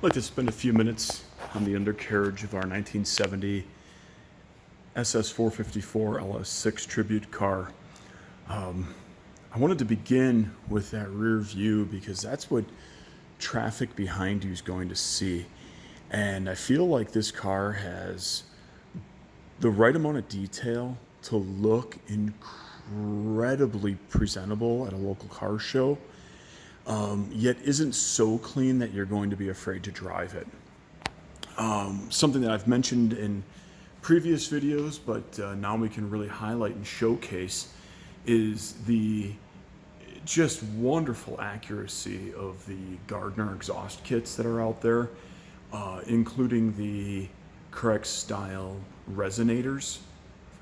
I'd like to spend a few minutes on the undercarriage of our 1970 SS454 LS6 tribute car. I wanted to begin with that rear view because that's what traffic behind you is going to see. And I feel like this car has the right amount of detail to look incredibly presentable at a local car show, yet isn't so clean that you're going to be afraid to drive it. Something that I've mentioned in previous videos, but now we can really highlight and showcase, is the just wonderful accuracy of the Gardner exhaust kits that are out there, including the correct style resonators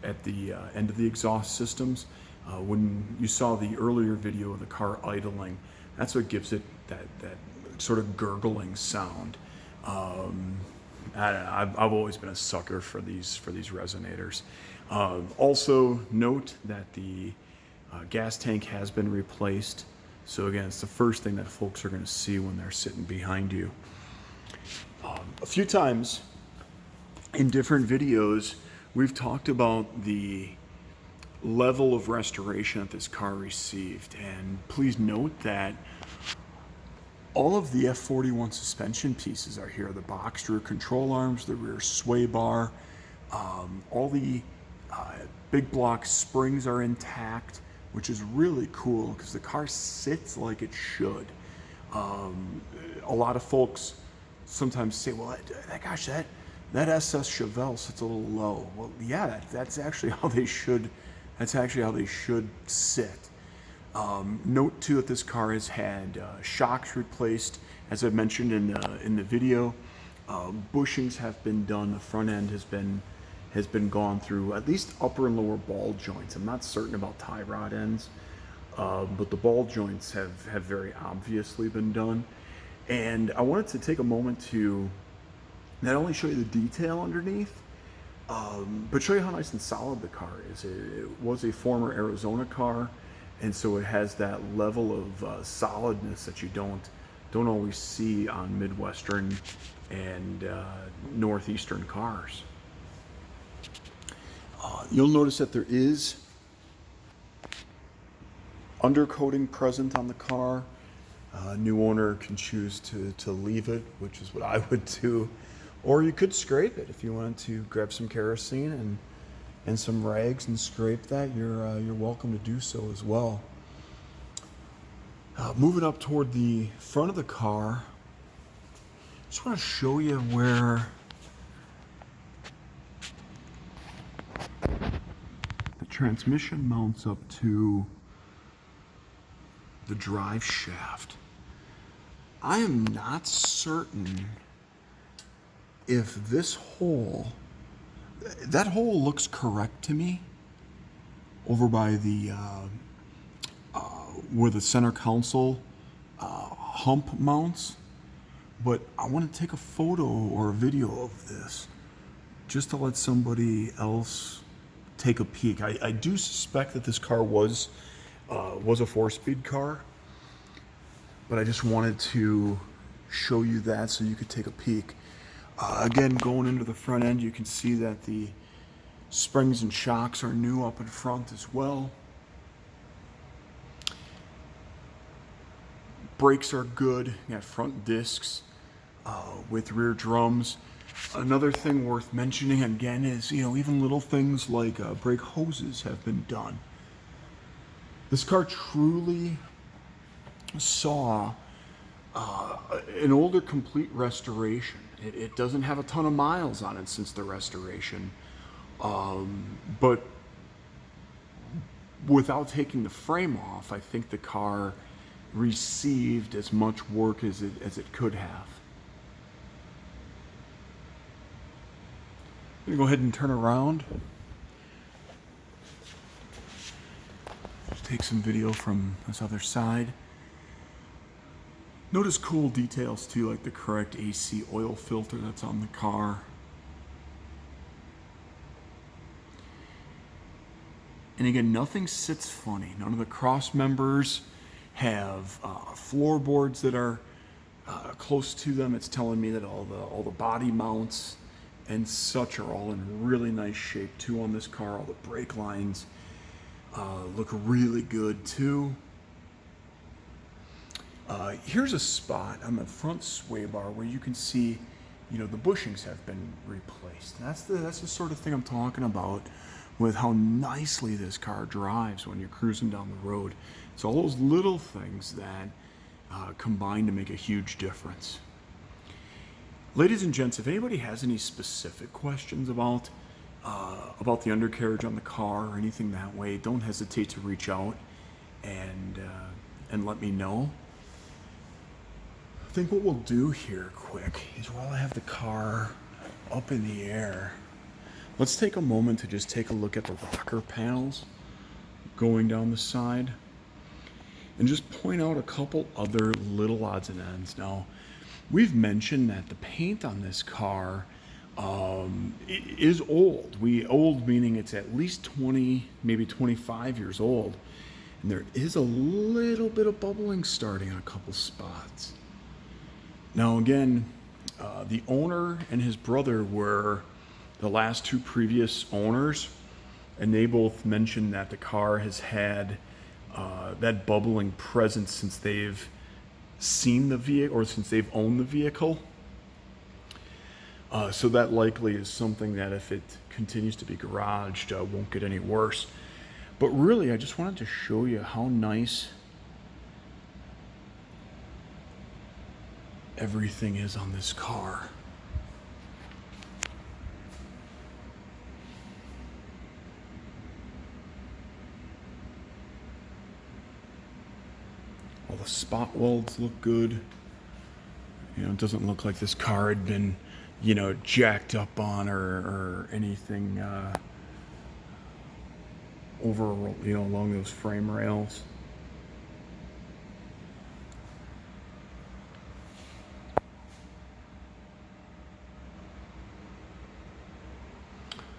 at the end of the exhaust systems. When you saw the earlier video of the car idling, that's what gives it that sort of gurgling sound. I've always been a sucker for these resonators. Also note that the gas tank has been replaced. So again, it's the first thing that folks are going to see when they're sitting behind you. A few times in different videos, we've talked about the level of restoration that this car received. And please note that all of the F41 suspension pieces are here. The boxed rear control arms, the rear sway bar, all the big block springs are intact, which is really cool because the car sits like it should. A lot of folks sometimes say, well, that SS Chevelle sits a little low. Well, yeah, that's actually how they should. That's actually how they should sit. Note too that this car has had shocks replaced, as I mentioned in the video. Bushings have been done. The front end has been gone through, at least upper and lower ball joints. I'm not certain about tie rod ends, but the ball joints have very obviously been done. And I wanted to take a moment to not only show you the detail underneath, but show you how nice and solid the car is. It was a former Arizona car, and so it has that level of solidness that you don't always see on Midwestern and Northeastern cars. You'll notice that there is undercoating present on the car. New owner can choose to leave it, which is what I would do. Or you could scrape it if you wanted to grab some kerosene and some rags and scrape that. You're welcome to do so as well. Moving up toward the front of the car, just want to show you where the transmission mounts up to the drive shaft. I am not certain if this hole, that hole looks correct to me over by the where the center console hump mounts, but I want to take a photo or a video of this just to let somebody else take a peek. I do suspect that this car was a 4-speed car, but I just wanted to show you that so you could take a peek. Again, going into the front end, you can see that the springs and shocks are new up in front as well. Brakes are good. You got front discs with rear drums. Another thing worth mentioning again is, even little things like brake hoses have been done. This car truly saw an older complete restoration. It doesn't have a ton of miles on it since the restoration, but without taking the frame off, I think the car received as much work as it could have. I'm gonna go ahead and turn around. Just take some video from this other side. Notice cool details too, like the correct AC oil filter that's on the car. And again, nothing sits funny. None of the cross members have floorboards that are close to them, it's telling me that all the body mounts and such are all in really nice shape too on this car. All the brake lines look really good too. Here's a spot on the front sway bar where you can see, you know, the bushings have been replaced. That's the sort of thing I'm talking about with how nicely this car drives when you're cruising down the road. It's all those little things that combine to make a huge difference. Ladies and gents, if anybody has any specific questions about the undercarriage on the car or anything that way, don't hesitate to reach out and let me know. I think what we'll do here quick is while I have the car up in the air, let's take a moment to just take a look at the rocker panels going down the side and just point out a couple other little odds and ends. Now, we've mentioned that the paint on this car is old. Old meaning it's at least 20, maybe 25 years old. And there is a little bit of bubbling starting in a couple spots. Now again, the owner and his brother were the last two previous owners, and they both mentioned that the car has had that bubbling present since they've seen the vehicle or since they've owned the vehicle. So that likely is something that if it continues to be garaged, won't get any worse. But really, I just wanted to show you how nice everything is on this car. All the spot welds look good. You know, it doesn't look like this car had been, you know, jacked up on or anything over, you know, along those frame rails.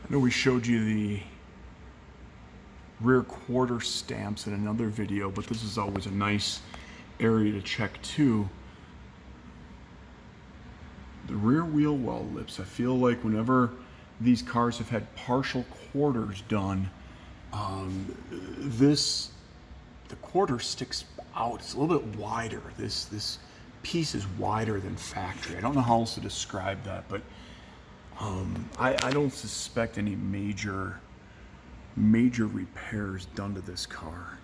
I know we showed you the rear quarter stamps in another video, but this is always a nice area to check too. The rear wheel well lips, I feel like whenever these cars have had partial quarters done, the quarter sticks out. It's a little bit wider. This piece is wider than factory. I don't know how else to describe that, but I don't suspect any major repairs done to this car.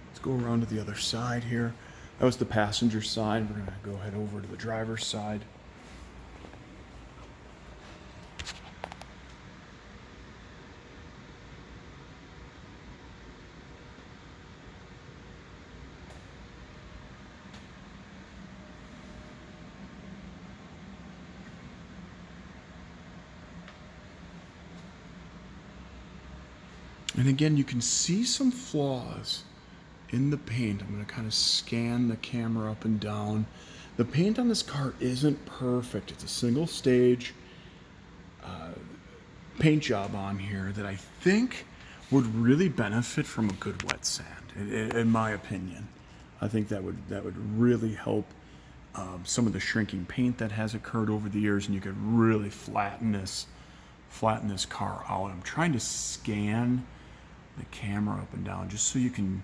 Let's go around to the other side here. That was the passenger side. We're going to go head over to the driver's side. And again, you can see some flaws in the paint. I'm going to kind of scan the camera up and down. The paint on this car isn't perfect. It's a single stage paint job on here that I think would really benefit from a good wet sand, in my opinion. I think that would really help some of the shrinking paint that has occurred over the years, and you could really flatten this car out. I'm trying to scan the camera up and down just so you can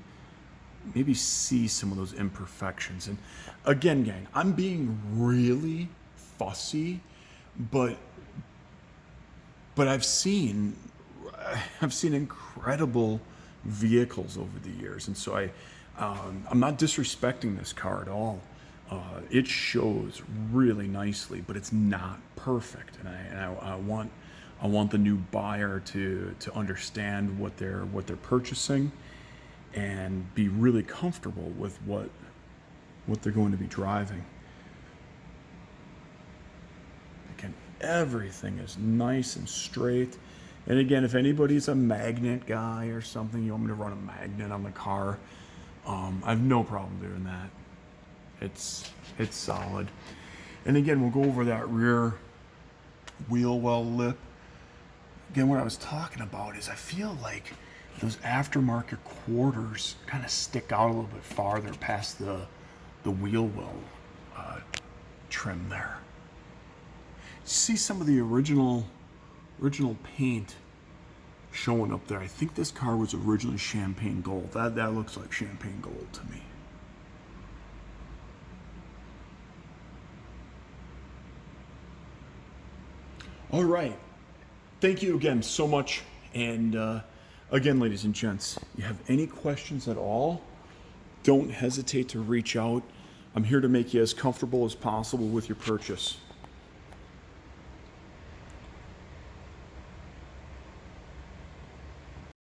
maybe see some of those imperfections. And again, gang, I'm being really fussy, but I've seen incredible vehicles over the years, and so I'm not disrespecting this car at all. It shows really nicely, but it's not perfect, and I want the new buyer to understand what they're purchasing and be really comfortable with what they're going to be driving. Again, everything is nice and straight. And again, if anybody's a magnet guy or something, you want me to run a magnet on the car, I have no problem doing that. It's solid. And again, we'll go over that rear wheel well lip. again, what I was talking about is I feel like those aftermarket quarters kind of stick out a little bit farther past the wheel well trim there. See some of the original paint showing up there. I think this car was originally champagne gold. That looks like champagne gold to me. All right. Thank you again so much. And again, ladies and gents, you have any questions at all, don't hesitate to reach out. I'm here to make you as comfortable as possible with your purchase.